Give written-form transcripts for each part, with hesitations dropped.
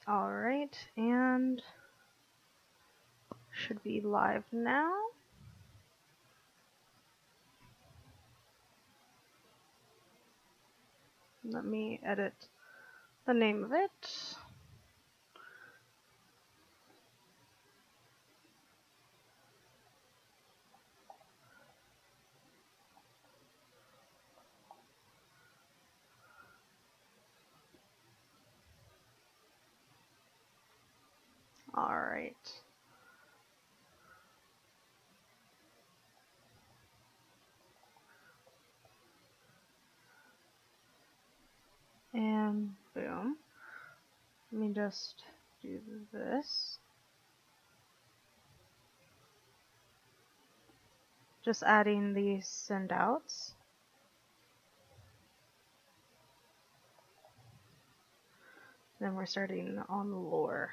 Alright, and should be live now. Let me edit the name of it. Alright. And boom. Let me just do this. Just adding these send outs. Then we're starting on lore.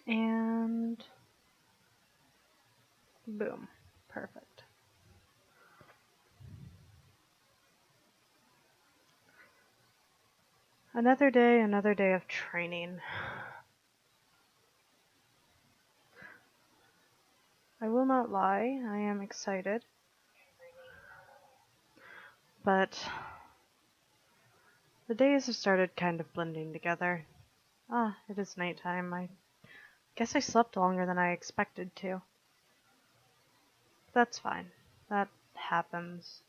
And boom. Perfect. Another day of training. I will not lie, I am excited. But the days have started kind of blending together. Ah, it is nighttime. I guess I slept longer than I expected to. That's fine. That happens.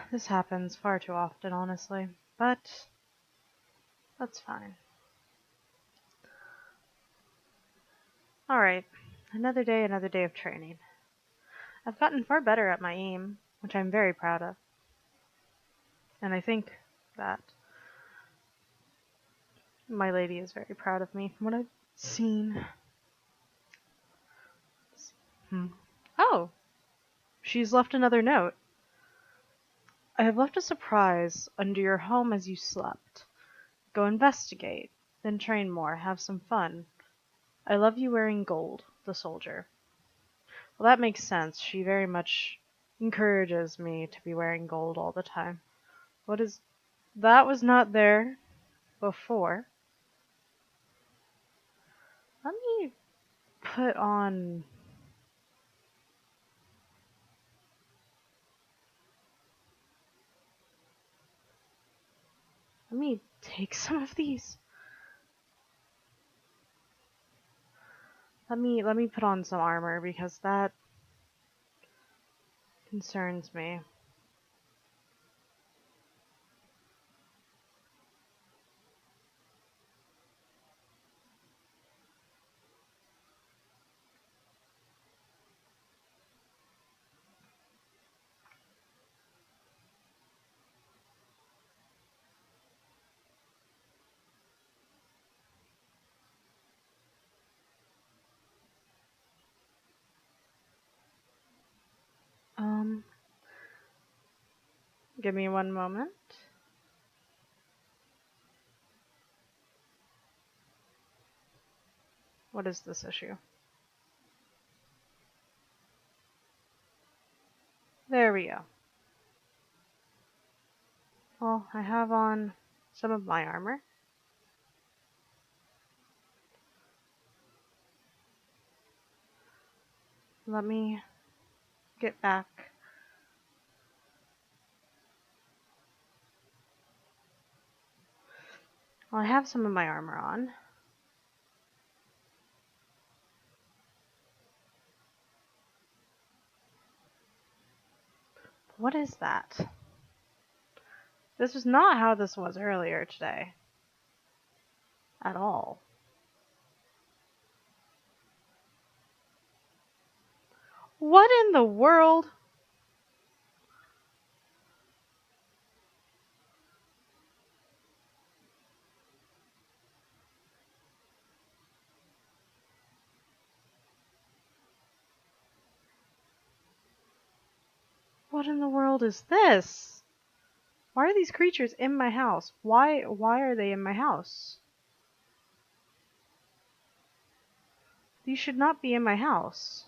This happens far too often, honestly. But that's fine. Alright, another day of training. I've gotten far better at my aim, which I'm very proud of. And I think that my lady is very proud of me from what I've seen. Oh, she's left another note. I have left a surprise under your home as you slept. Go investigate, then train more, have some fun. I love you wearing gold, the soldier. Well, that makes sense. She very much encourages me to be wearing gold all the time. What is... That was not there before. Let me put on... Let me take some of these. Let me put on some armor because that concerns me. Give me one moment. What is this issue? There we go. Well, I have on some of my armor. Let me get back. Well, I have some of my armor on. What is that? This was not how this was earlier today. At all. What in the world? What in the world is this? Why are these creatures in my house? Why are they in my house? These should not be in my house.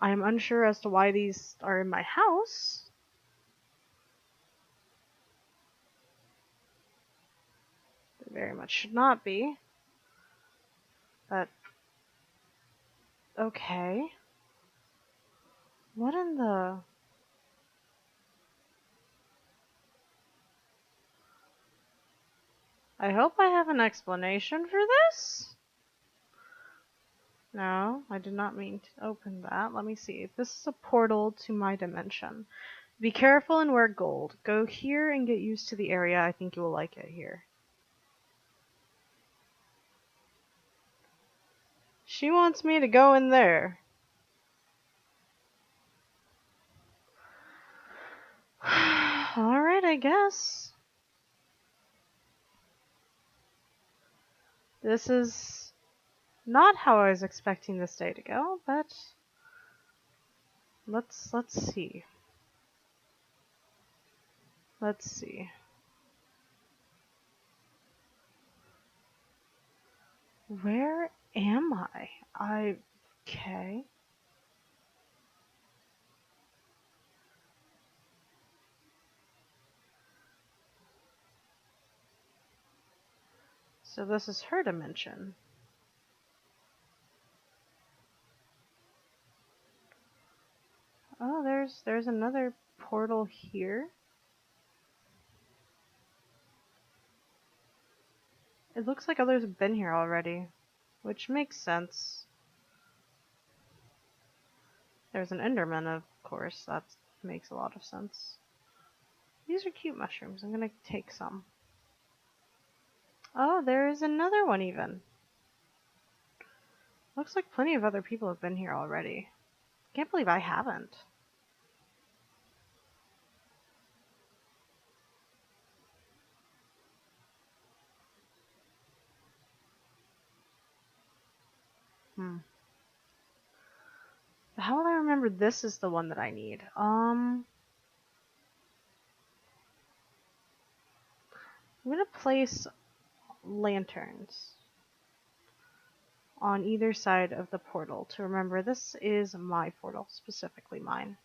I am unsure as to why these are in my house. They very much should not be. But, okay. What in the... I hope I have an explanation for this? No, I did not mean to open that. Let me see. This is a portal to my dimension. Be careful and wear gold. Go here and get used to the area. I think you will like it here. She wants me to go in there. Alright, I guess. This is not how I was expecting this day to go, but let's see. Let's see. Where am I? Okay. So this is her dimension. Oh, there's another portal here. It looks like others have been here already, which makes sense. There's an Enderman, of course. That makes a lot of sense. These are cute mushrooms. I'm gonna take some. Oh, there is another one even. Looks like plenty of other people have been here already. Can't believe I haven't. How will I remember this is the one that I need? I'm gonna place lanterns on either side of the portal to remember this is my portal, specifically mine.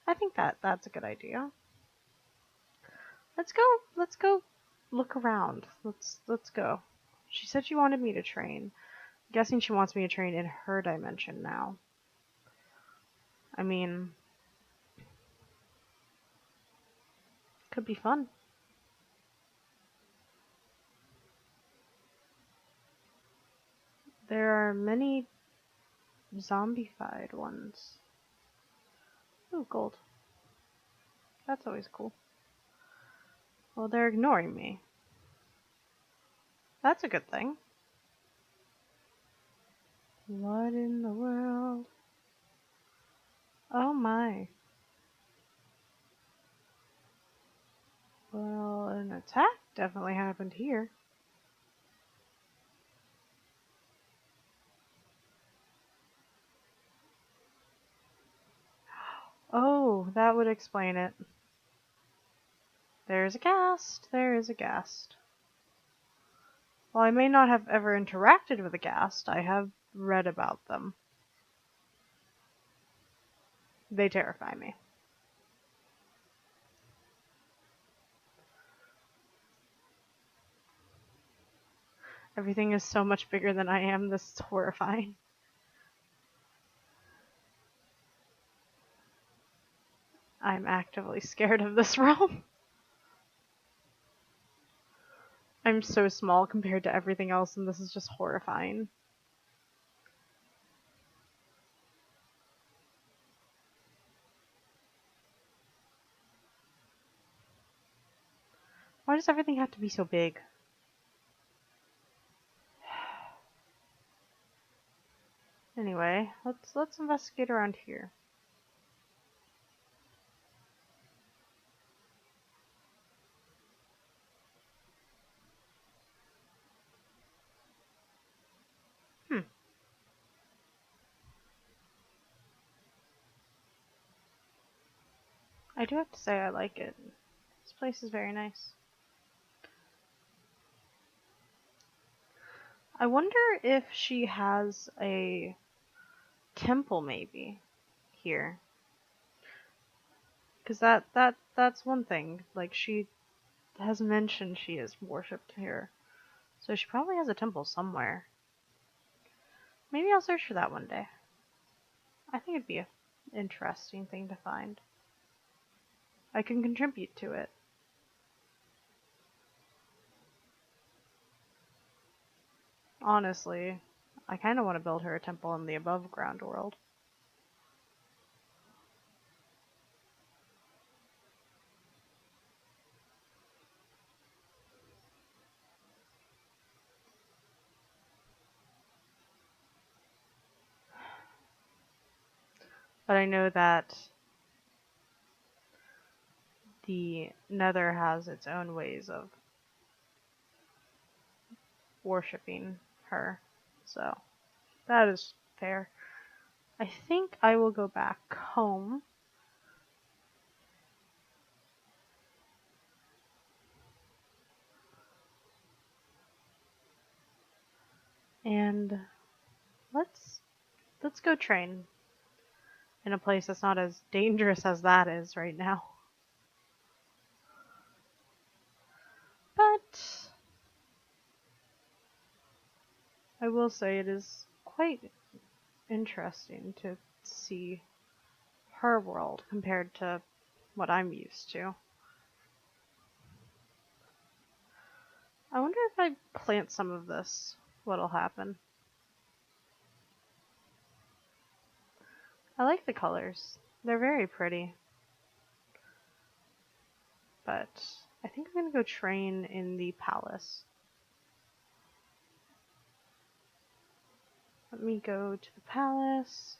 I think that's a good idea. Let's go look around. Let's go. She said she wanted me to train. I'm guessing she wants me to train in her dimension now. I mean, could be fun. There are many zombified ones. Ooh, gold. That's always cool. Well, they're ignoring me. That's a good thing. What in the world? Oh my. Well, an attack definitely happened here. Oh, that would explain it. There's a ghast. There is a ghast. While I may not have ever interacted with a ghast, I have read about them. They terrify me. Everything is so much bigger than I am. This is horrifying. I'm actively scared of this realm. I'm so small compared to everything else, and this is just horrifying. Why does everything have to be so big? Anyway, let's investigate around here. I do have to say I like it. This place is very nice. I wonder if she has a temple maybe here. Because that's one thing. Like, she has mentioned she is worshipped here. So she probably has a temple somewhere. Maybe I'll search for that one day. I think it'd be an interesting thing to find. I can contribute to it. Honestly, I kind of want to build her a temple in the above ground world. But I know that the Nether has its own ways of worshipping her. So that is fair. I think I will go back home. And let's go train in a place that's not as dangerous as that is right now. But I will say it is quite interesting to see her world compared to what I'm used to. I wonder if I plant some of this, what'll happen. I like the colors. They're very pretty. But I think I'm gonna go train in the palace. Let me go to the palace.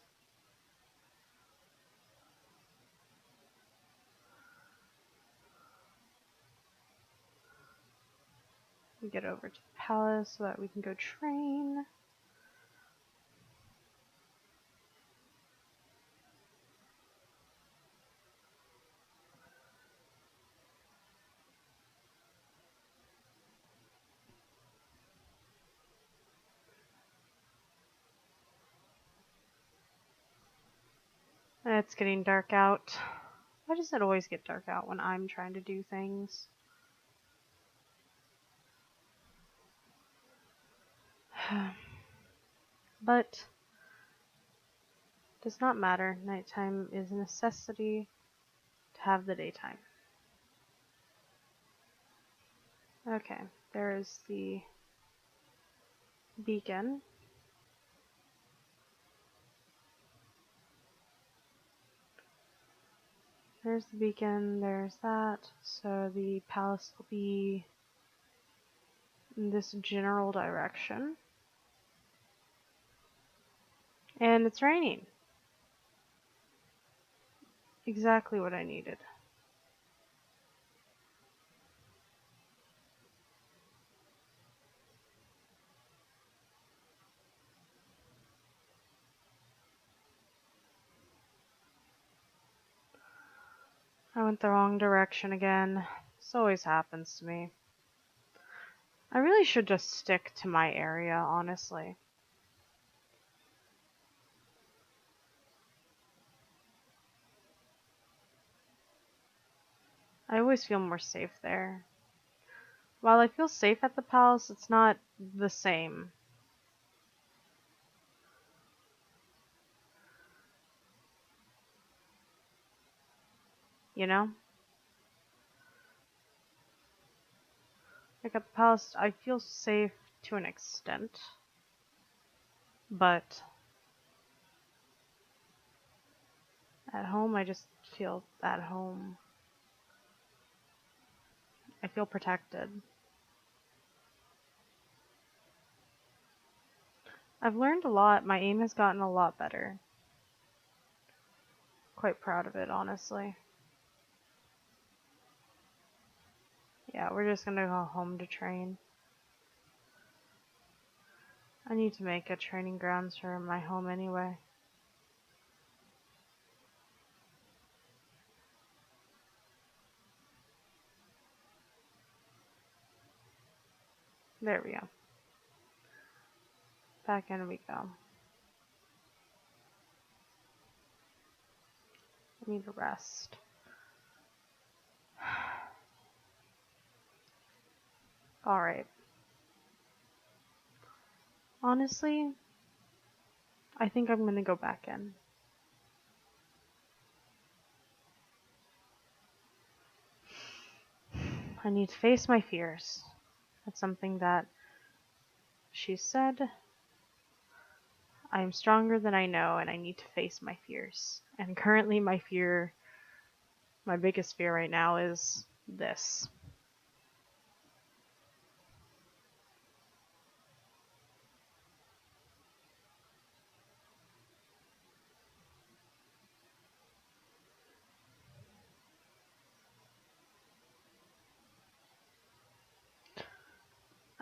We get over to the palace so that we can go train. It's getting dark out. Why does it always get dark out when I'm trying to do things? But it does not matter. Nighttime is a necessity to have the daytime. Okay, there is the beacon. There's the beacon, there's that. So the palace will be in this general direction. And it's raining. Exactly what I needed. I went the wrong direction again. This always happens to me. I really should just stick to my area, honestly. I always feel more safe there. While I feel safe at the palace, it's not the same. You know? Like at the palace, I feel safe to an extent. But at home, I just feel at home. I feel protected. I've learned a lot. My aim has gotten a lot better. Quite proud of it, honestly. Yeah, we're just gonna go home to train. I need to make a training grounds for my home anyway. There we go. Back in we go. I need to rest. Alright. Honestly, I think I'm gonna go back in. I need to face my fears. That's something that she said. I am stronger than I know, and I need to face my fears. And currently my biggest fear right now is this.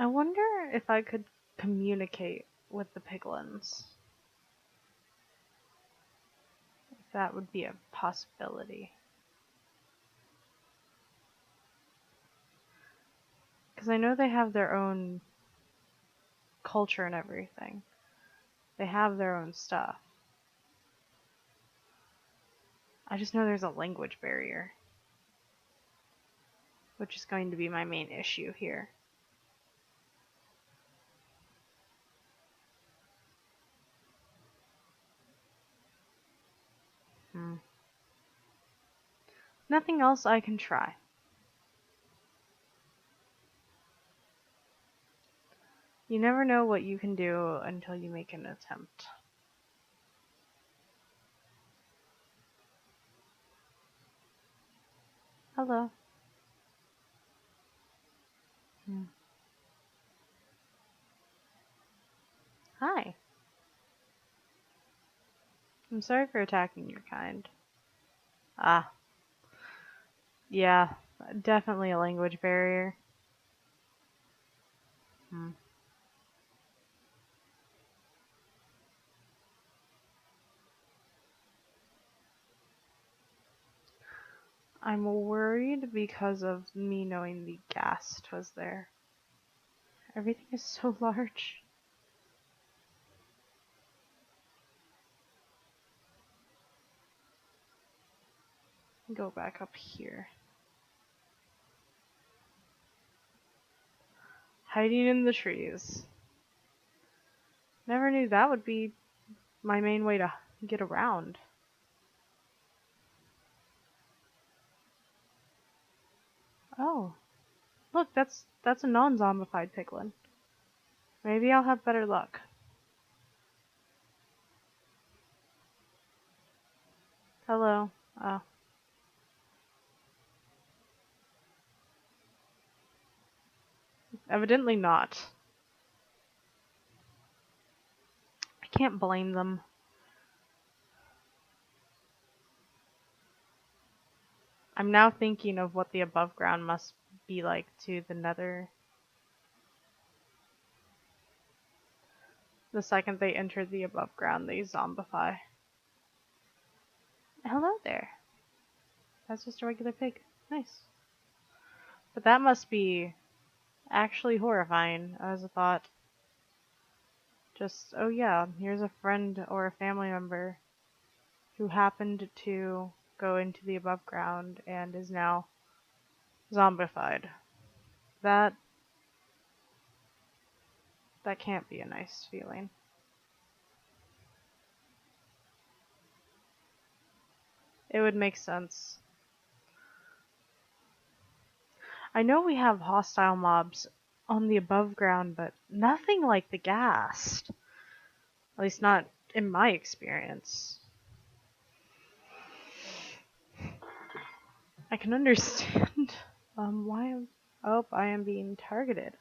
I wonder if I could communicate with the piglins. If that would be a possibility. Because I know they have their own culture and everything. They have their own stuff. I just know there's a language barrier, which is going to be my main issue here. Nothing else I can try. You never know what you can do until you make an attempt. Hello. Hi. I'm sorry for attacking your kind. Ah. Yeah, definitely a language barrier. I'm worried because of me knowing the ghast was there. Everything is so large. Go back up here. Hiding in the trees. Never knew that would be my main way to get around. Oh. Look, that's a non-zombified piglin. Maybe I'll have better luck. Hello. Oh. Evidently not. I can't blame them. I'm now thinking of what the above ground must be like to the nether. The second they enter the above ground, they zombify. Hello there. That's just a regular pig. Nice. But that must be actually horrifying as a thought. Just, oh yeah, here's a friend or a family member who happened to go into the above ground and is now zombified. That can't be a nice feeling. It would make sense. I know we have hostile mobs on the above ground, but nothing like the ghast. At least not in my experience. I can understand why I am being targeted.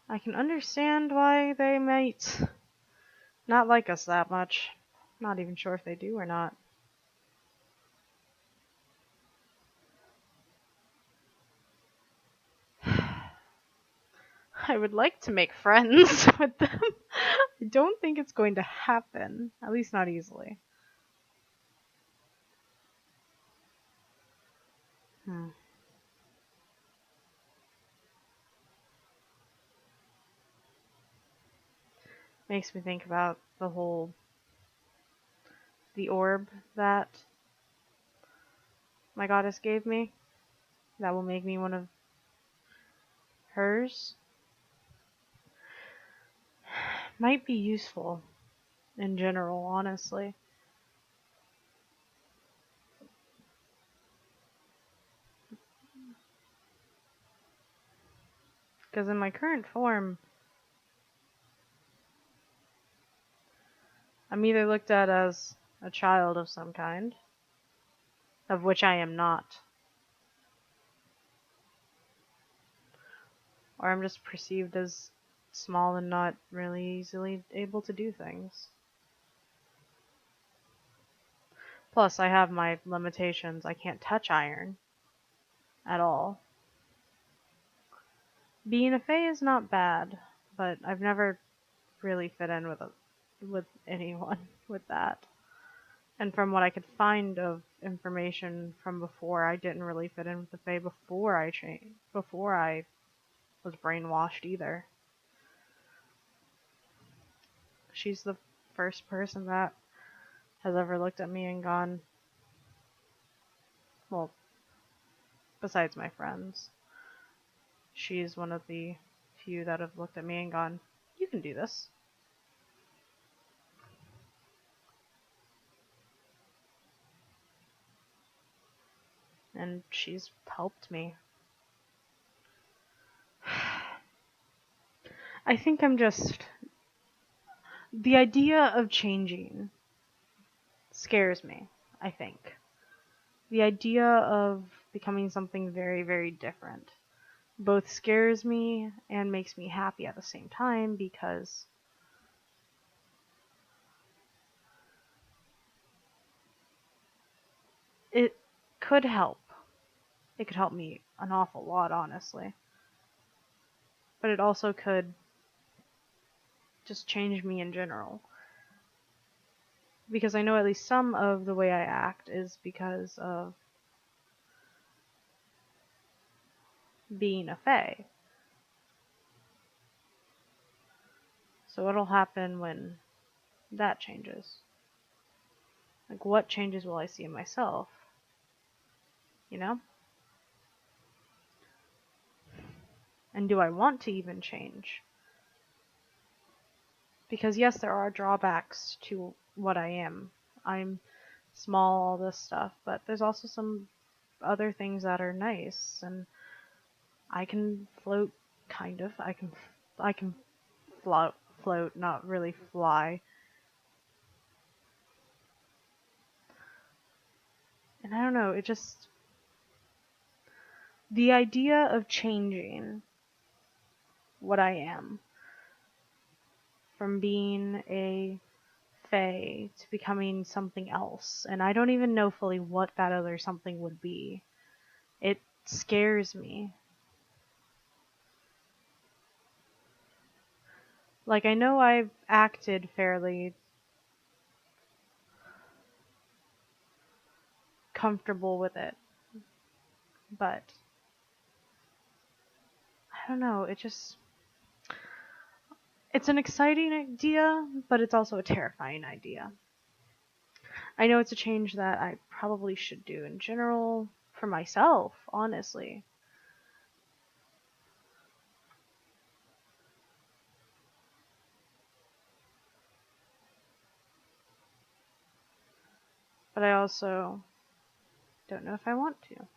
I can understand why they might not like us that much. Not even sure if they do or not. I would like to make friends with them. I don't think it's going to happen. At least not easily. Hmm. Makes me think about the orb that my goddess gave me. That will make me one of hers. Might be useful in general, honestly. Because in my current form, I'm either looked at as a child of some kind, of which I am not, or I'm just perceived as small and not really easily able to do things. Plus, I have my limitations. I can't touch iron at all. Being a fae is not bad, but I've never really fit in with anyone with that. And from what I could find of information from before, I didn't really fit in with the fae before I was brainwashed either. She's the first person that has ever looked at me and gone, well, besides my friends, she's one of the few that have looked at me and gone, you can do this. And she's helped me. I think the idea of changing scares me, I think. The idea of becoming something very, very different both scares me and makes me happy at the same time because it could help. It could help me an awful lot, honestly. But it also could just change me in general. Because I know at least some of the way I act is because of being a fae. So what'll happen when that changes? Like, what changes will I see in myself? You know? And do I want to even change? Because yes, there are drawbacks to what I am. I'm small, all this stuff, but there's also some other things that are nice, and I can float, kind of. I can float, not really fly. And I don't know, the idea of changing what I am from being a fae to becoming something else, and I don't even know fully what that other something would be. It scares me. Like, I know I've acted fairly comfortable with it, but I don't know, it's an exciting idea, but it's also a terrifying idea. I know it's a change that I probably should do in general for myself, honestly. But I also don't know if I want to.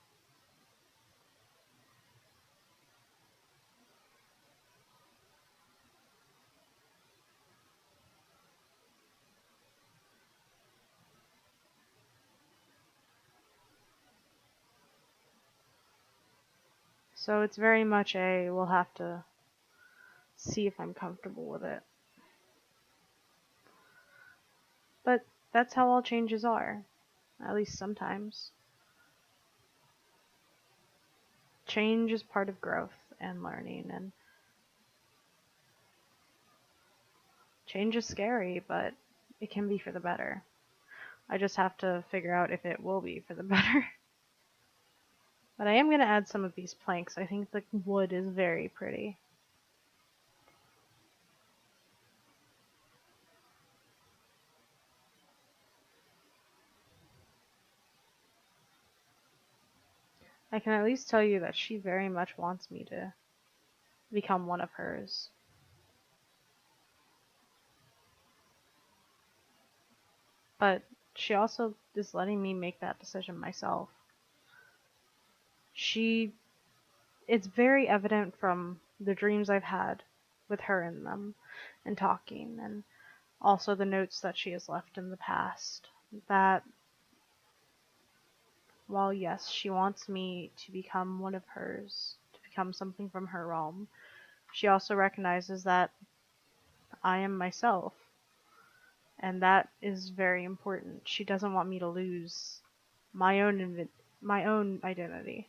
So it's very much we'll have to see if I'm comfortable with it. But that's how all changes are, at least sometimes. Change is part of growth and learning, and change is scary, but it can be for the better. I just have to figure out if it will be for the better. But I am going to add some of these planks. I think the wood is very pretty. I can at least tell you that she very much wants me to become one of hers. But she also is letting me make that decision myself. It's very evident from the dreams I've had with her in them and talking, and also the notes that she has left in the past, that while yes, she wants me to become one of hers, to become something from her realm, she also recognizes that I am myself, and that is very important. She doesn't want me to lose my own identity.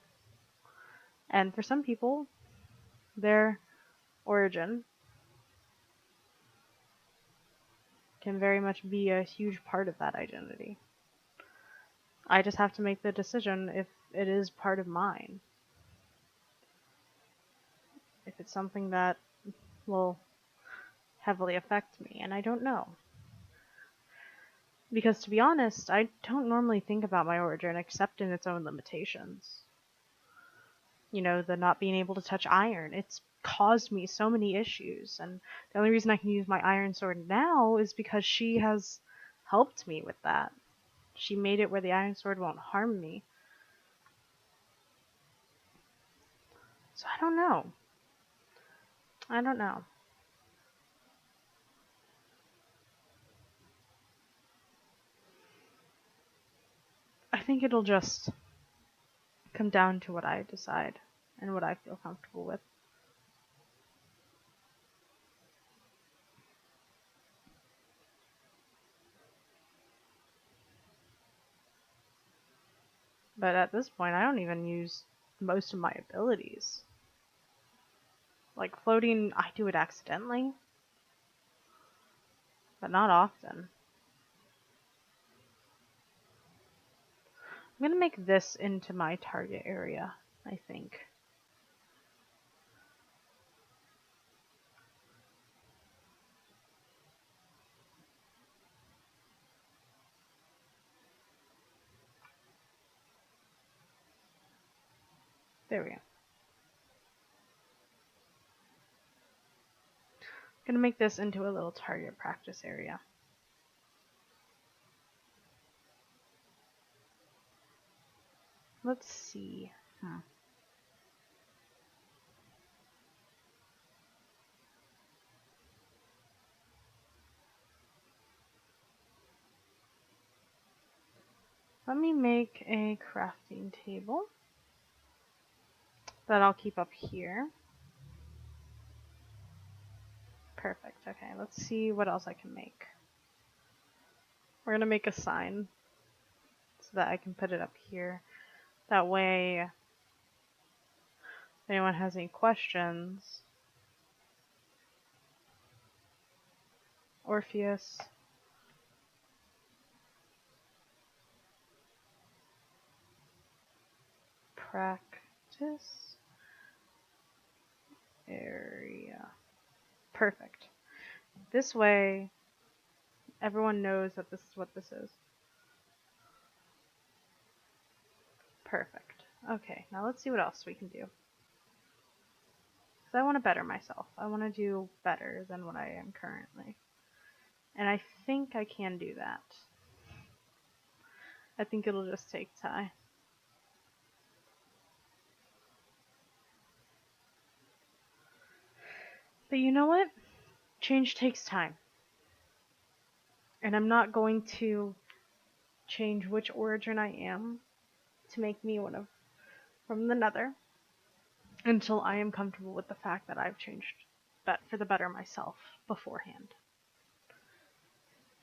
And for some people, their origin can very much be a huge part of that identity. I just have to make the decision if it is part of mine. If it's something that will heavily affect me, and I don't know. Because to be honest, I don't normally think about my origin except in its own limitations. You know, the not being able to touch iron. It's caused me so many issues, and the only reason I can use my iron sword now is because she has helped me with that. She made it where the iron sword won't harm me. So I don't know. I don't know. I think it'll just come down to what I decide and what I feel comfortable with. But at this point, I don't even use most of my abilities. Like floating, I do it accidentally, but not often. I'm gonna make this into my target area, I think. There we go. I'm gonna make this into a little target practice area. Let's see. Let me make a crafting table that I'll keep up here. Perfect. Okay, let's see what else I can make. We're gonna make a sign so that I can put it up here. That way, if anyone has any questions, Orpheus. Practice area. Perfect. This way, everyone knows that this is what this is. Perfect. Okay, now let's see what else we can do. Because I want to better myself. I want to do better than what I am currently. And I think I can do that. I think it'll just take time. But you know what? Change takes time. And I'm not going to change which origin I am to make me one of from the nether until I am comfortable with the fact that I've changed that for the better myself beforehand.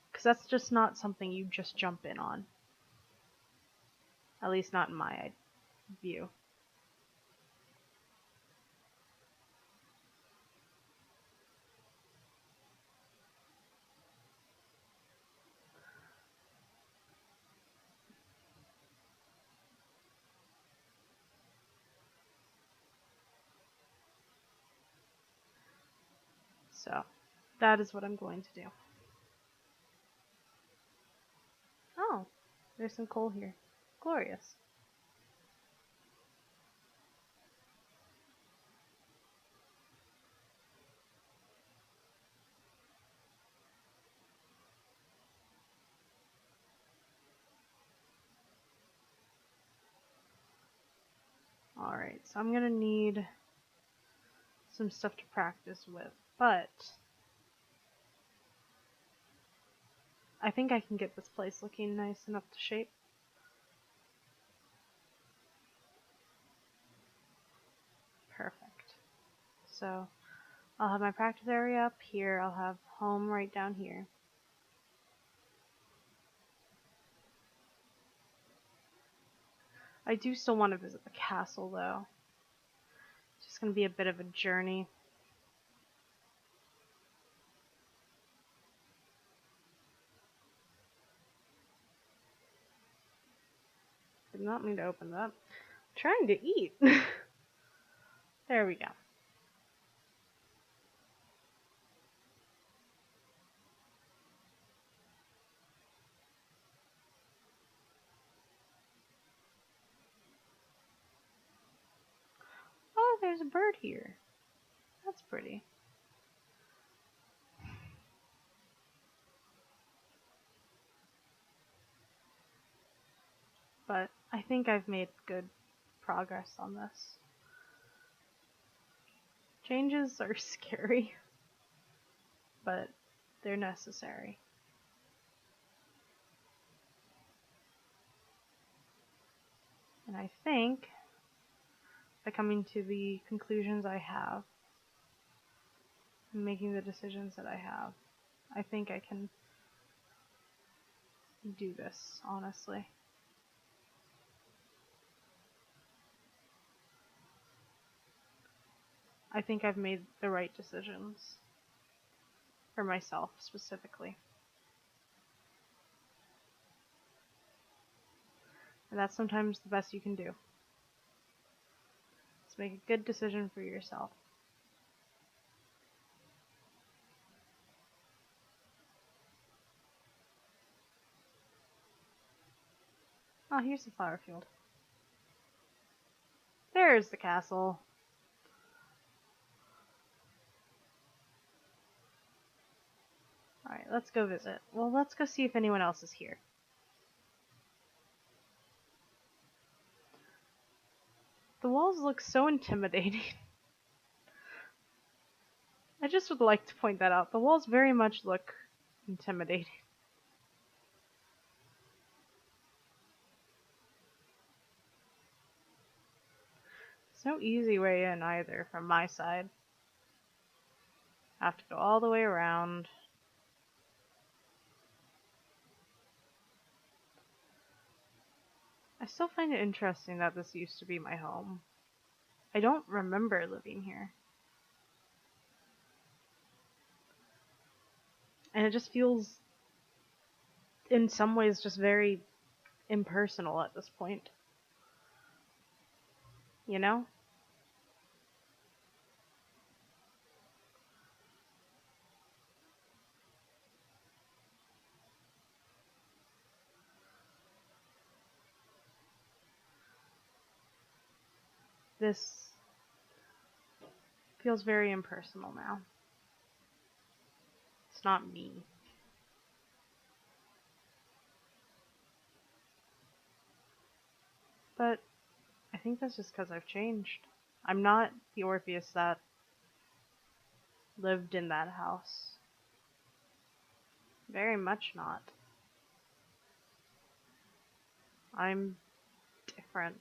Because that's just not something you just jump in on. At least not in my view. So, that is what I'm going to do. Oh, there's some coal here. Glorious. Alright, so I'm gonna need some stuff to practice with, but I think I can get this place looking nice enough to shape. Perfect. So I'll have my practice area up here, I'll have home right down here. I do still want to visit the castle though. It's just going to be a bit of a journey. Did not mean to open that. I'm trying to eat. There we go. Oh, there's a bird here. That's pretty. But I think I've made good progress on this. Changes are scary, but they're necessary. And I think by coming to the conclusions I have, and making the decisions that I have, I think I can do this, honestly. I think I've made the right decisions. For myself, specifically. And that's sometimes the best you can do. Is make a good decision for yourself. Oh, here's the flower field. There's the castle. Alright, let's go visit. Well, let's go see if anyone else is here. The walls look so intimidating. I just would like to point that out. The walls very much look intimidating. There's no easy way in either from my side. I have to go all the way around. I still find it interesting that this used to be my home. I don't remember living here. And it just feels, in some ways, just very impersonal at this point. You know? This feels very impersonal now. It's not me. But I think that's just because I've changed. I'm not the Orpheus that lived in that house. Very much not. I'm different.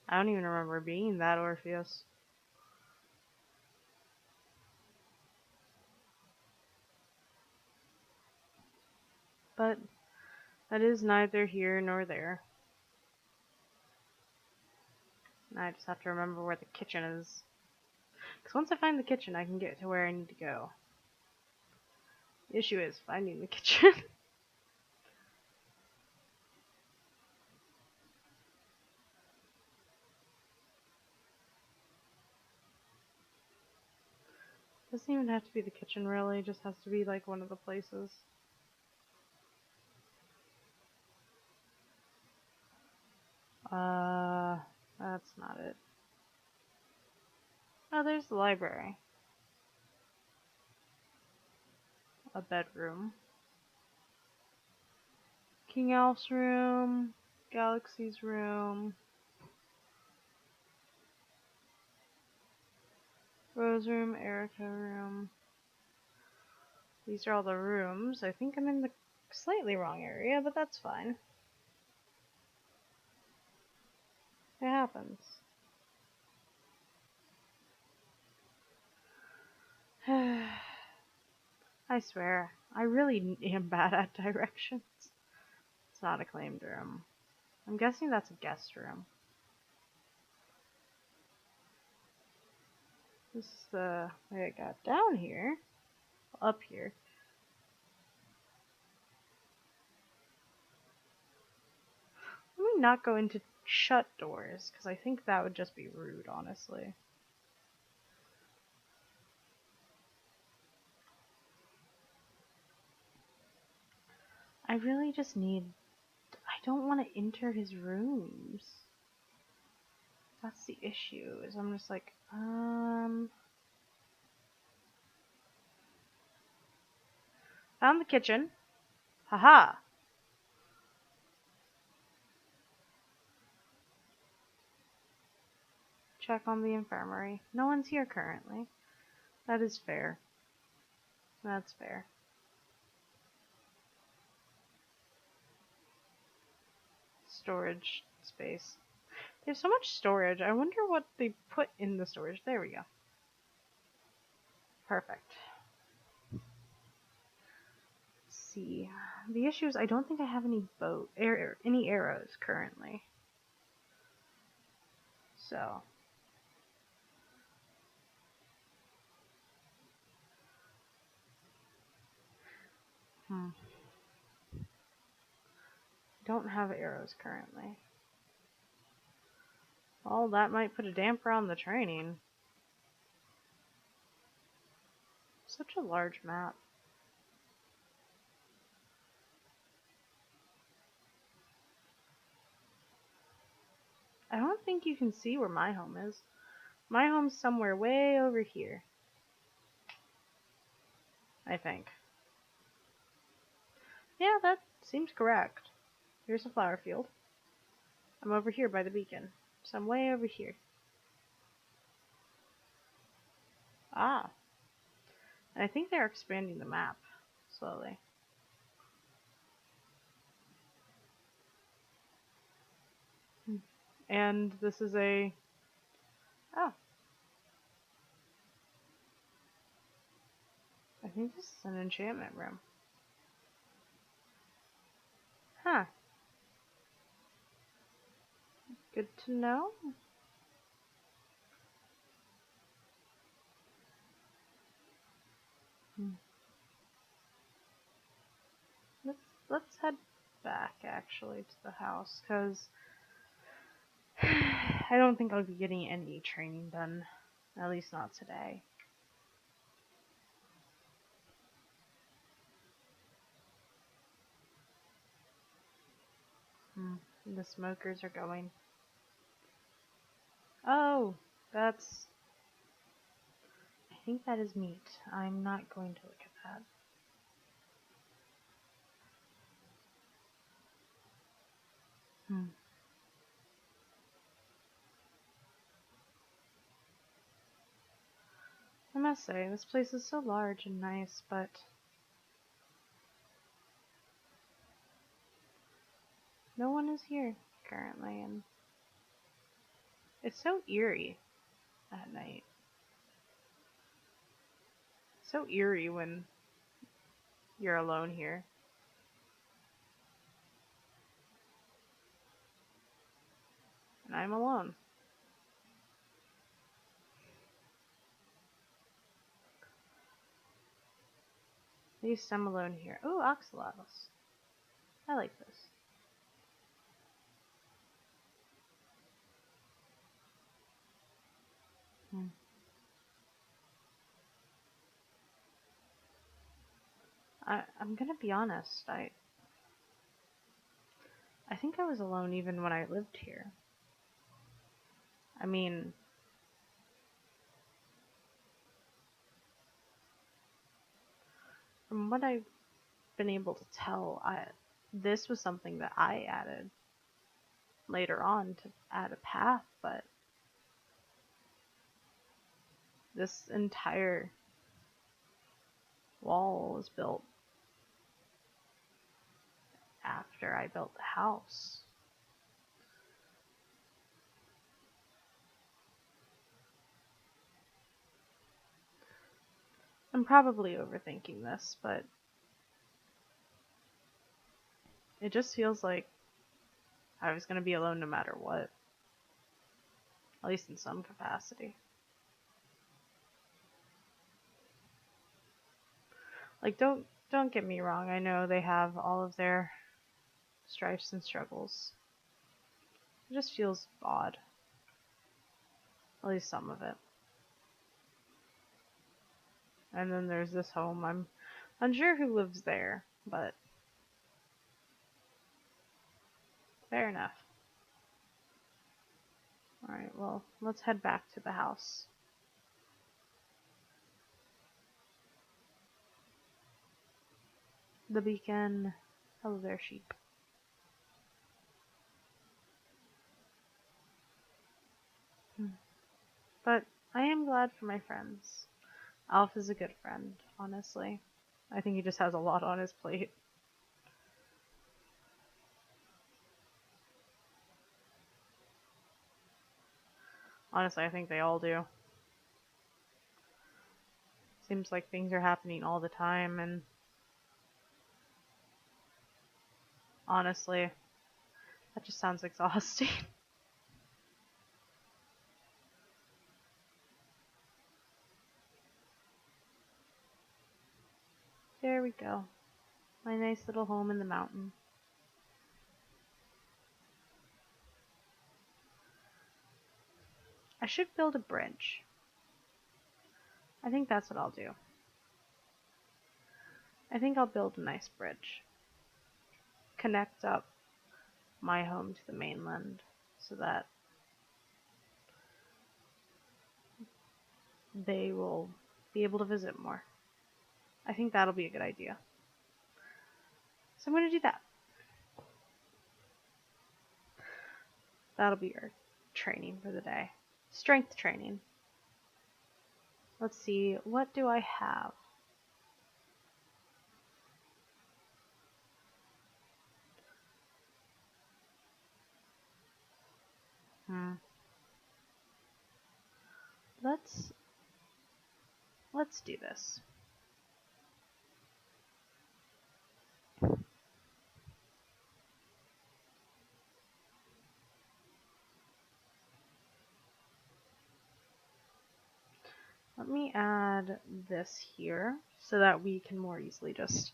I don't even remember being that Orpheus. But that is neither here nor there. And I just have to remember where the kitchen is. Because once I find the kitchen, I can get to where I need to go. The issue is finding the kitchen. Doesn't even have to be the kitchen, really. It just has to be like one of the places. That's not it. Oh, there's the library. A bedroom. King Elf's room. Galaxy's room. Rose room. Erica room. These are all the rooms. I think I'm in the slightly wrong area, but that's fine. It happens. I swear, I really am bad at directions. It's not a claimed room. I'm guessing that's a guest room. This is the way I got down here. Up here. Let me not go into shut doors, because I think that would just be rude, honestly. I really just need... I don't want to enter his rooms. That's the issue, is I'm just like, Found the kitchen. Haha! Check on the infirmary. No one's here currently. That is fair. That's fair. Storage space. They have so much storage. I wonder what they put in the storage. There we go. Perfect. Let's see. The issue is I don't think I have any any arrows currently. So. Don't have arrows currently. Well, that might put a damper on the training. Such a large map. I don't think you can see where my home is. My home's somewhere way over here. I think. Yeah, that seems correct. Here's a flower field. I'm over here by the beacon. So I'm way over here. Ah. And I think they're expanding the map slowly. And this is a... Oh. I think this is an enchantment room. Huh. Good to know. Let's head back, actually, to the house, because I don't think I'll be getting any training done. At least not today. The smokers are going. Oh, that's... I think that is meat. I'm not going to look at that. I must say, this place is so large and nice, but no one is here currently, and it's so eerie at night. So eerie when you're alone here. And I'm alone. At least I'm alone here. Oh, axolotls. I like this. I'm gonna be honest. I think I was alone even when I lived here. I mean, from what I've been able to tell, this was something that I added later on to add a path, but this entire wall was built after I built the house. I'm probably overthinking this, but it just feels like I was going to be alone no matter what. At least in some capacity. Like, don't get me wrong. I know they have all of their strifes and struggles. It just feels odd. At least some of it. And then there's this home. I'm unsure who lives there, but fair enough. Alright, well, let's head back to the house. The beacon. Hello there, sheep. But I am glad for my friends. Alf is a good friend, honestly. I think he just has a lot on his plate. Honestly, I think they all do. Seems like things are happening all the time, and honestly, that just sounds exhausting. There we go. My nice little home in the mountain. I should build a bridge. I think that's what I'll do. I think I'll build a nice bridge. Connect up my home to the mainland so that they will be able to visit more. I think that'll be a good idea. So I'm going to do that. That'll be our training for the day. Strength training. Let's see, what do I have? Let's do this. Let me add this here so that we can more easily just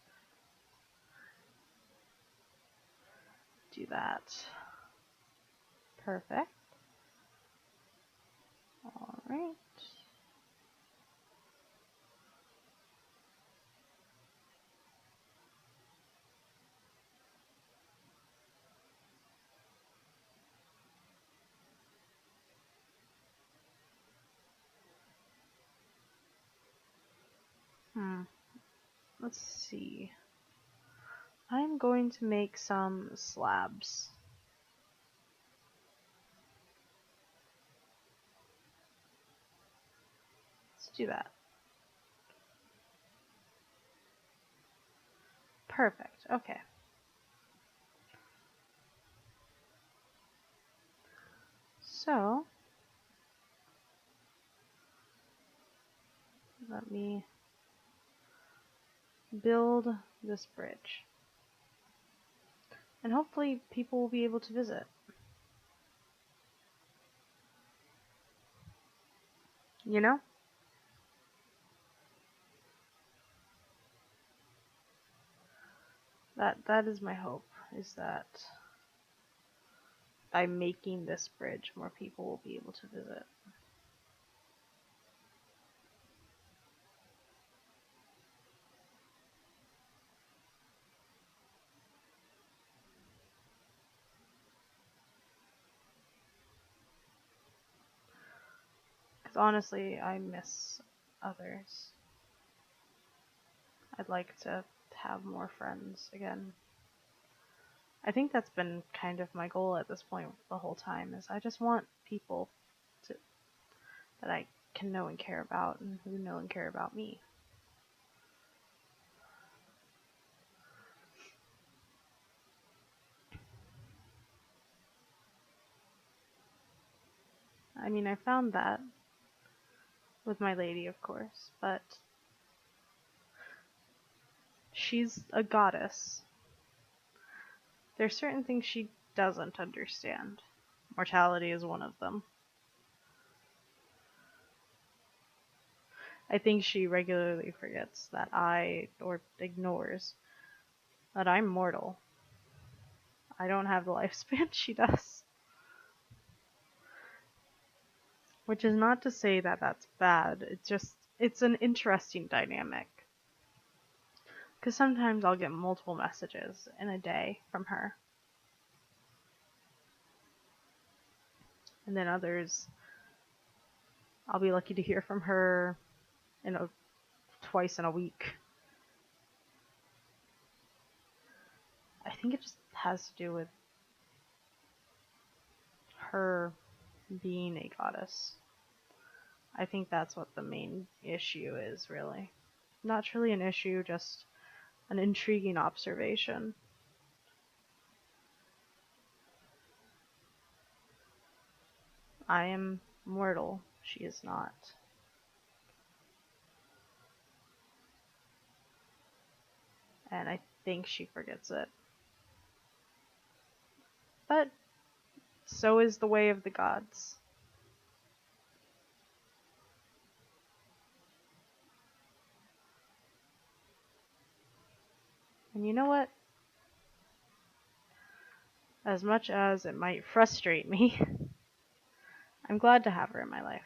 do that. Perfect. All right. Let's see. I'm going to make some slabs. Let's do that. Perfect. Okay. So, let me build this bridge. And hopefully people will be able to visit. You know? That is my hope, is that by making this bridge, more people will be able to visit. Because honestly, I miss others. I'd like to have more friends again. I think that's been kind of my goal at this point the whole time, is I just want people to, that I can know and care about, and who know and care about me. I mean, I found that with my lady, of course, but she's a goddess. There's certain things she doesn't understand. Mortality is one of them. I think she regularly forgets that or ignores, that I'm mortal. I don't have the lifespan she does. Which is not to say that that's bad. It's an interesting dynamic. Because sometimes I'll get multiple messages in a day from her. And then others, I'll be lucky to hear from her twice in a week. I think it just has to do with her being a goddess. I think that's what the main issue is, really. Not truly an issue, just an intriguing observation. I am mortal. She is not. And I think she forgets it. But so is the way of the gods. And you know what? As much as it might frustrate me, I'm glad to have her in my life.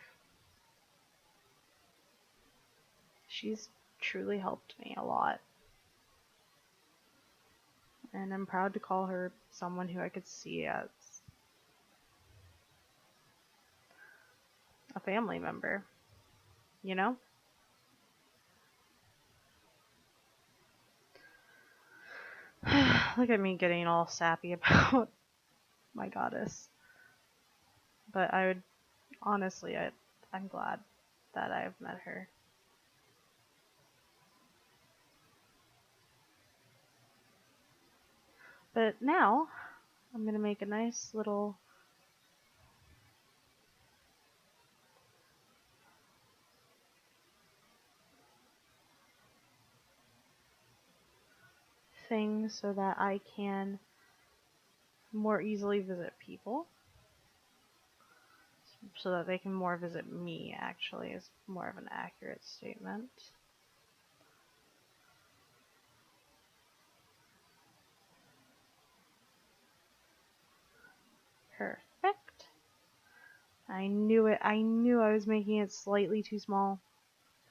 She's truly helped me a lot. And I'm proud to call her someone who I could see as a family member. You know? Look at me getting all sappy about my goddess. But honestly, I'm glad that I've met her. But now, I'm going to make a nice little thing so that I can more easily visit people. So that they can more visit me, actually, is more of an accurate statement. Perfect. I knew it. I knew I was making it slightly too small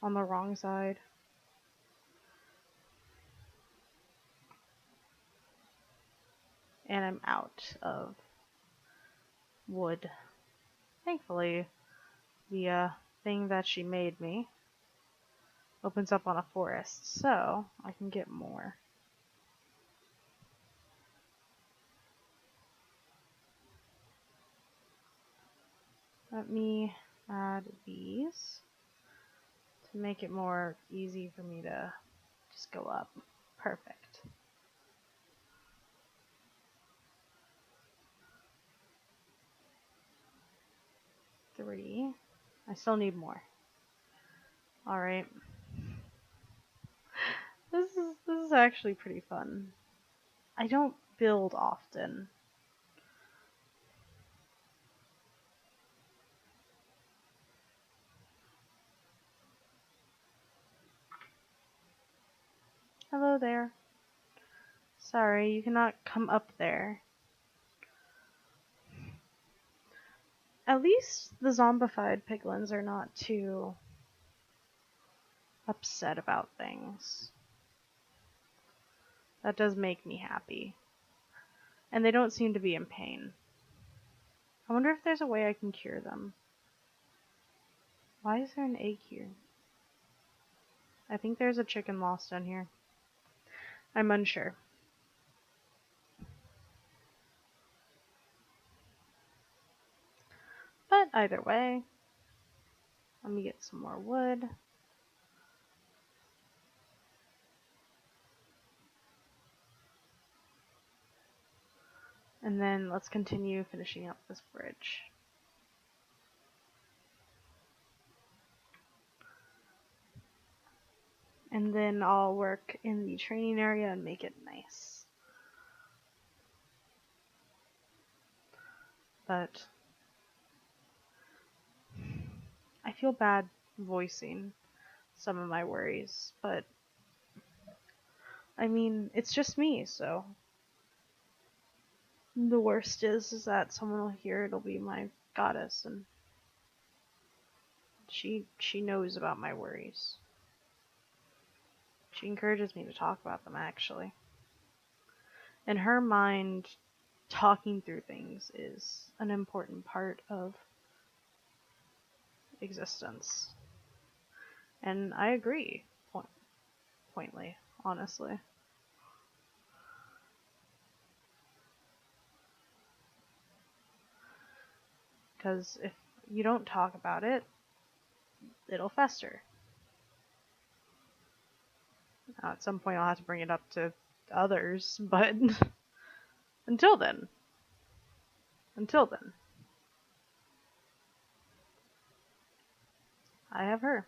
on the wrong side. And I'm out of wood. Thankfully, the thing that she made me opens up on a forest, so I can get more. Let me add these to make it more easy for me to just go up. Perfect. 3. I still need more. Alright. This is actually pretty fun. I don't build often. Hello there. Sorry, you cannot come up there. At least the zombified piglins are not too upset about things. That does make me happy. And they don't seem to be in pain. I wonder if there's a way I can cure them. Why is there an egg here? I think there's a chicken lost down here. I'm unsure. But either way, let me get some more wood. And then let's continue finishing up this bridge. And then I'll work in the training area and make it nice. But I feel bad voicing some of my worries, but I mean, it's just me, so the worst is that someone will hear it'll be my goddess, and she knows about my worries. She encourages me to talk about them, actually. In her mind, talking through things is an important part of existence. And I agree, pointly, honestly. Because if you don't talk about it, it'll fester. Now, at some point, I'll have to bring it up to others, but until then, I have her.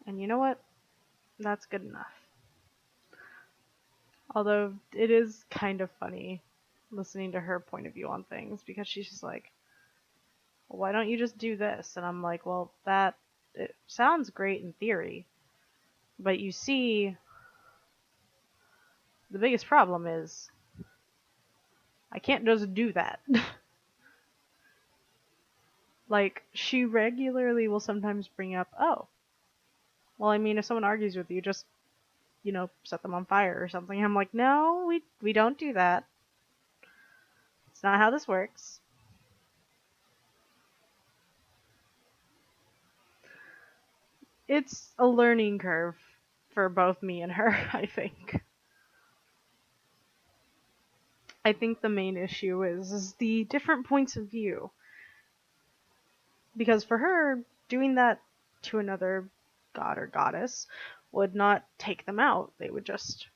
And you know what? That's good enough. Although it is kind of funny listening to her point of view on things, because she's just like, well, why don't you just do this? And I'm like, well, it sounds great in theory, but you see, the biggest problem is I can't just do that. Like, she regularly will sometimes bring up, oh, well, I mean, if someone argues with you, just, set them on fire or something. I'm like, no, we don't do that. It's not how this works. It's a learning curve for both me and her, I think. I think the main issue is the different points of view. Because for her, doing that to another god or goddess would not take them out. They would just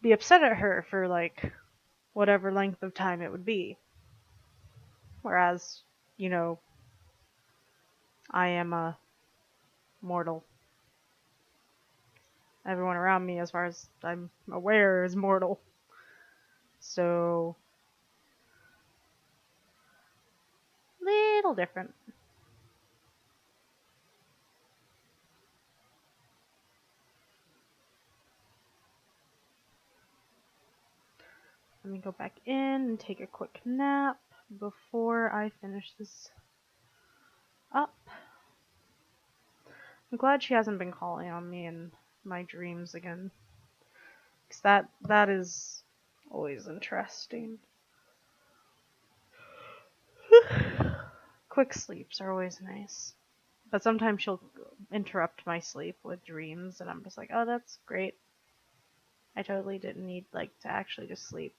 be upset at her for, like, whatever length of time it would be. Whereas, I am a mortal. Everyone around me, as far as I'm aware, is mortal. So, little different. Let me go back in and take a quick nap before I finish this up. I'm glad she hasn't been calling on me in my dreams again. Because that is always interesting. Quick sleeps are always nice. But sometimes she'll interrupt my sleep with dreams, and I'm just like, oh, that's great. I totally didn't need, to actually just sleep.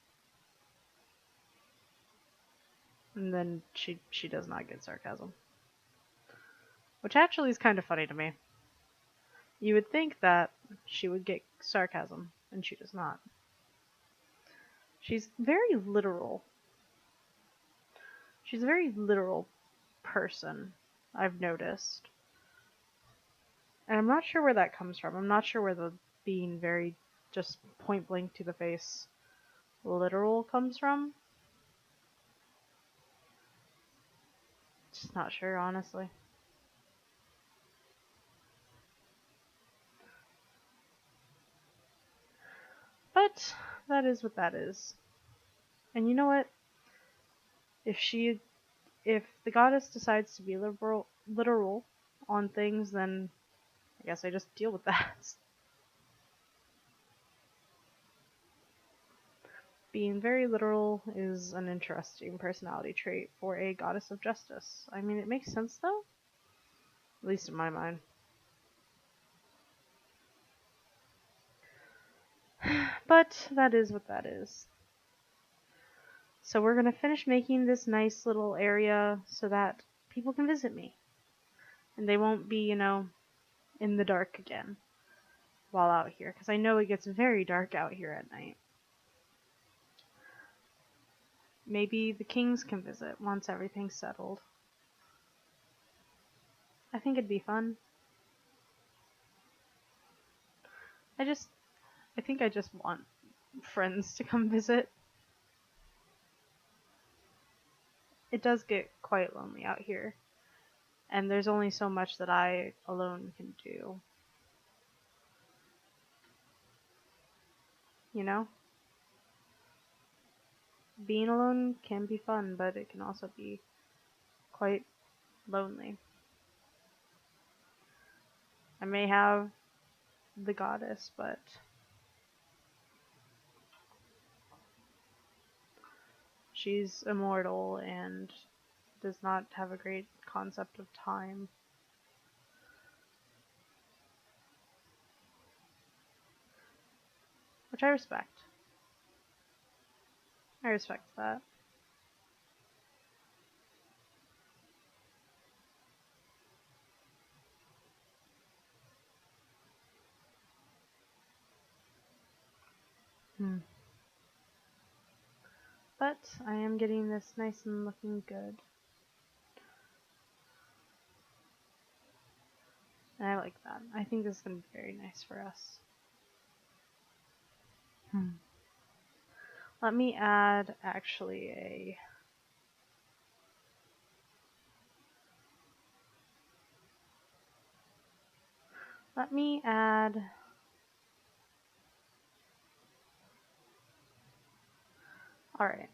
And then she does not get sarcasm. Which actually is kind of funny to me. You would think that she would get sarcasm, and she does not. She's very literal. She's a very literal person, I've noticed. And I'm not sure where that comes from. I'm not sure where the being very just point blank to the face literal comes from. Just not sure, honestly. But that is what that is. And you know what? If she if the goddess decides to be literal on things, then I guess I just deal with that. Being very literal is an interesting personality trait for a goddess of justice. I mean, it makes sense though, at least in my mind. But that is what that is. So we're going to finish making this nice little area so that people can visit me. And they won't be, in the dark again while out here. Because I know it gets very dark out here at night. Maybe the kings can visit once everything's settled. I think it'd be fun. I think I just want friends to come visit. It does get quite lonely out here. And there's only so much that I alone can do. You know? Being alone can be fun, but it can also be quite lonely. I may have the goddess, but she's immortal and does not have a great concept of time. Which I respect. I respect that. But I am getting this nice and looking good. And I like that. I think this is going to be very nice for us. Let me add actually let me add alright.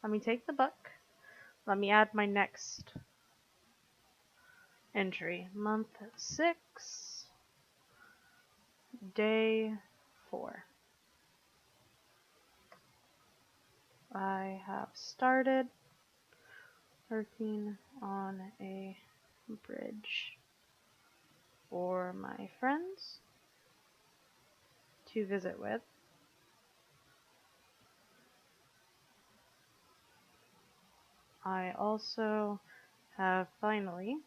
Let me take the book. Let me add my next entry. Month 6, day 4. I have started working on a bridge for my friends to visit with. I also have finally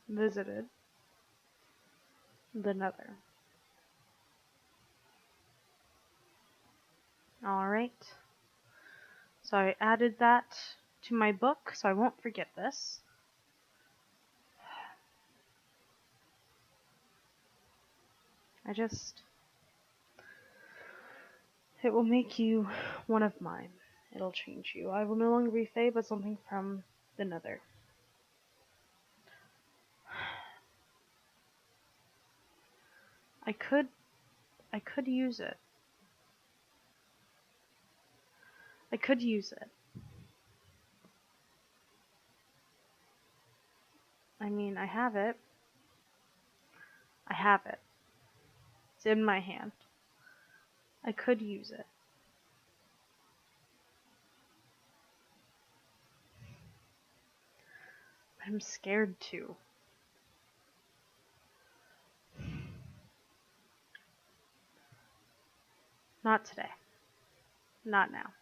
visited the Nether. Alright. So I added that to my book so I won't forget this. It will make you one of mine. It'll change you. I will no longer be Fae, but something from the Nether. I could use it. I could use it. I mean, I have it. I have it. It's in my hand. I could use it. But I'm scared to. Not today. Not now.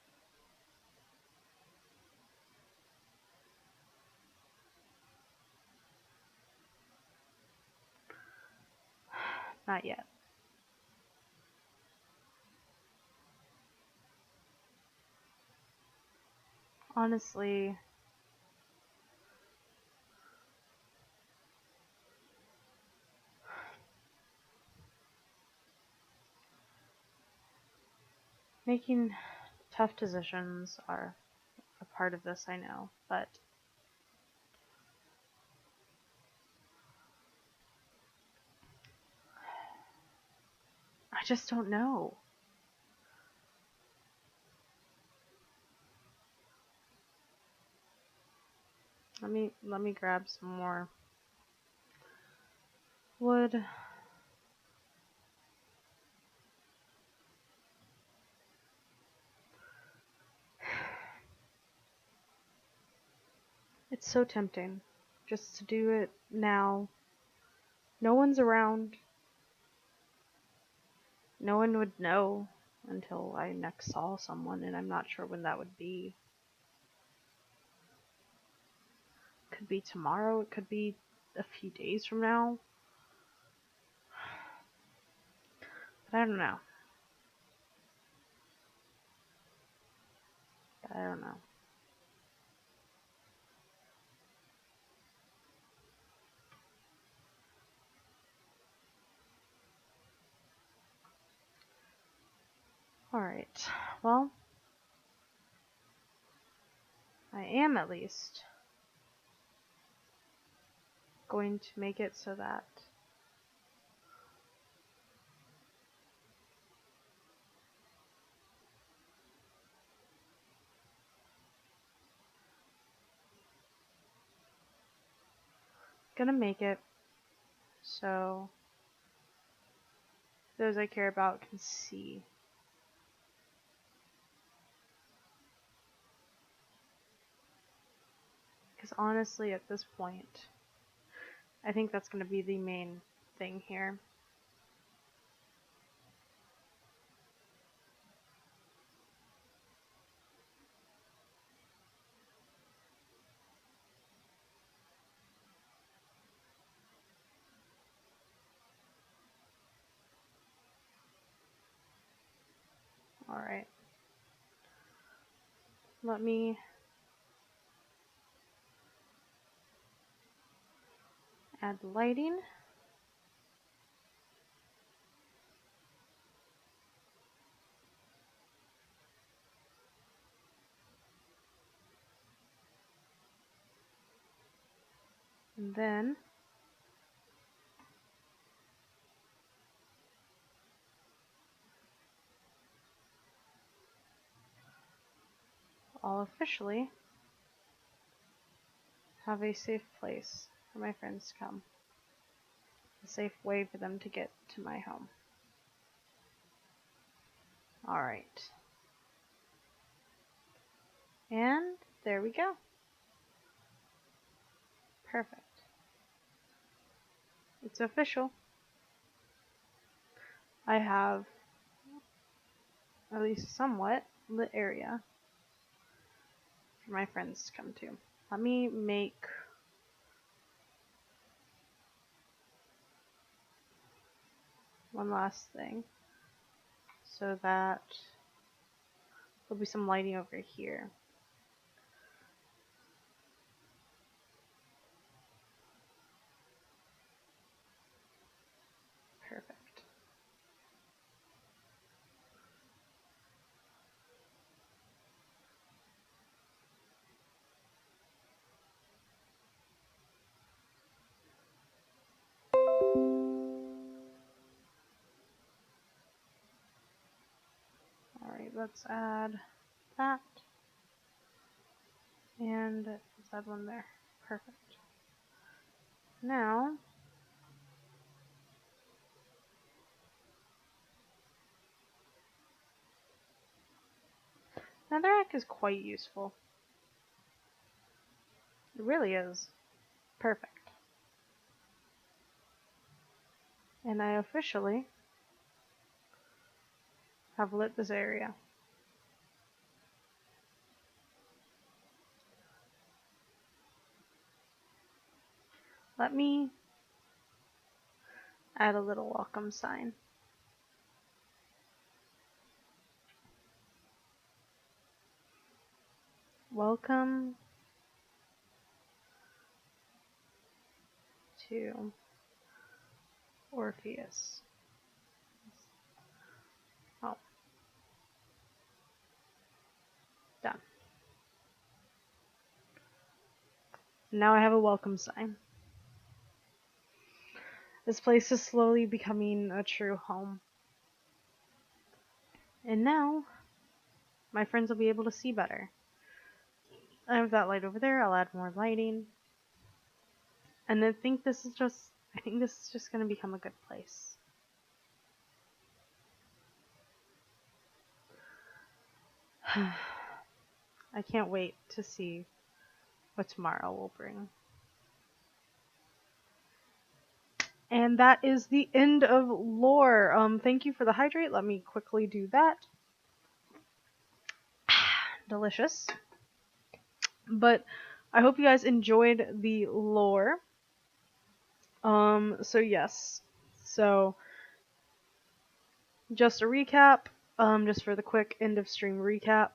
Not yet. Honestly, making tough decisions are a part of this, I know, but I just don't know. Let me grab some more wood. It's so tempting just to do it now. No one's around. No one would know until I next saw someone, and I'm not sure when that would be. Could be tomorrow, it could be a few days from now. But I don't know. I don't know. Alright, well, I am at least going to make it so that gonna make it so those I care about can see. Because honestly, at this point, I think that's gonna be the main thing here. Alright. Let me add lighting. And then I'll officially have a safe place for my friends to come. A safe way for them to get to my home. Alright. And there we go. Perfect. It's official. I have at least somewhat lit area for my friends to come to. Let me make one last thing so that there'll be some lighting over here. Perfect. Alright, let's add that. And let's add one there. Perfect. Now, netherrack is quite useful. It really is. Perfect. And I officially have lit this area. Let me add a little welcome sign. Welcome to Orpheus. Oh. Done. Now I have a welcome sign. This place is slowly becoming a true home. And now, my friends will be able to see better. I have that light over there, I'll add more lighting. And I think this is just gonna become a good place. I can't wait to see what tomorrow will bring. And that is the end of lore. Thank you for the hydrate. Let me quickly do that. Delicious. But I hope you guys enjoyed the lore. So yes. So just a recap, just for the quick end of stream recap.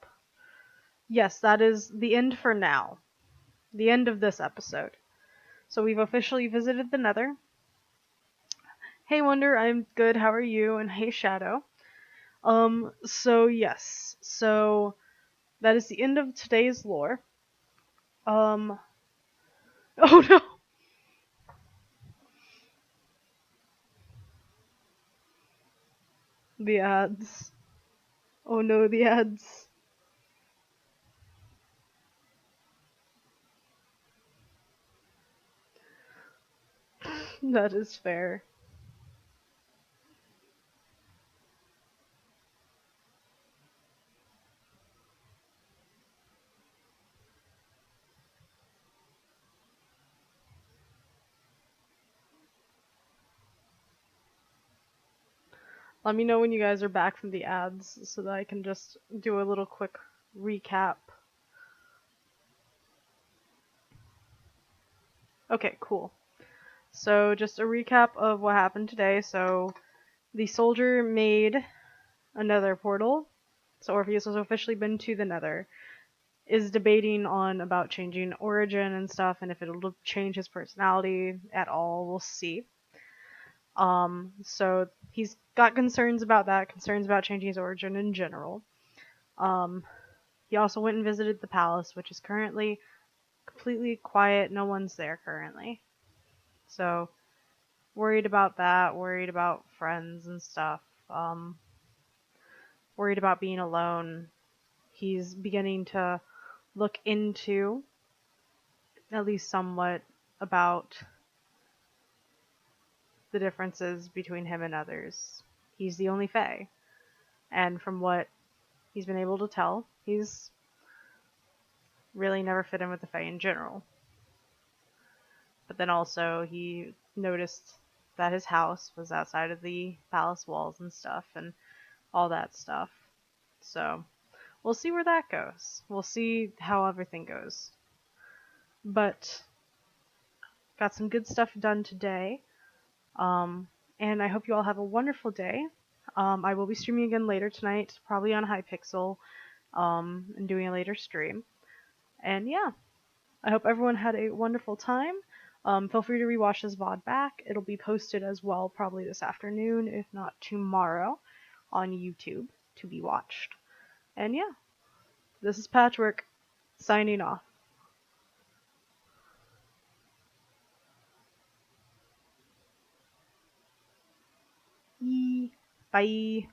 Yes, that is the end for now. The end of this episode. So we've officially visited the Nether. Hey Wonder, I'm good, how are you? And hey Shadow. So yes. So that is the end of today's lore. Oh no! The ads. Oh no, the ads. That is fair. Let me know when you guys are back from the ads so that I can just do a little quick recap. Okay, cool. So just a recap of what happened today. So the soldier made another portal. So Orpheus has officially been to the Nether. Is debating on about changing origin and stuff, and if it'll change his personality at all, we'll see. So he's got concerns about that, concerns about changing his origin in general. He also went and visited the palace, which is currently completely quiet. No one's there currently. So worried about that, worried about friends and stuff. Worried about being alone. He's beginning to look into, at least somewhat, about the differences between him and others. He's the only Fae. And from what he's been able to tell, he's really never fit in with the Fae in general. But then also he noticed that his house was outside of the palace walls and stuff and all that stuff. So we'll see where that goes. We'll see how everything goes. But got some good stuff done today. And I hope you all have a wonderful day. I will be streaming again later tonight, probably on Hypixel, and doing a later stream. And yeah, I hope everyone had a wonderful time. Feel free to rewatch this VOD back. It'll be posted as well probably this afternoon, if not tomorrow, on YouTube to be watched. And yeah, this is Patchwork, signing off. Bye.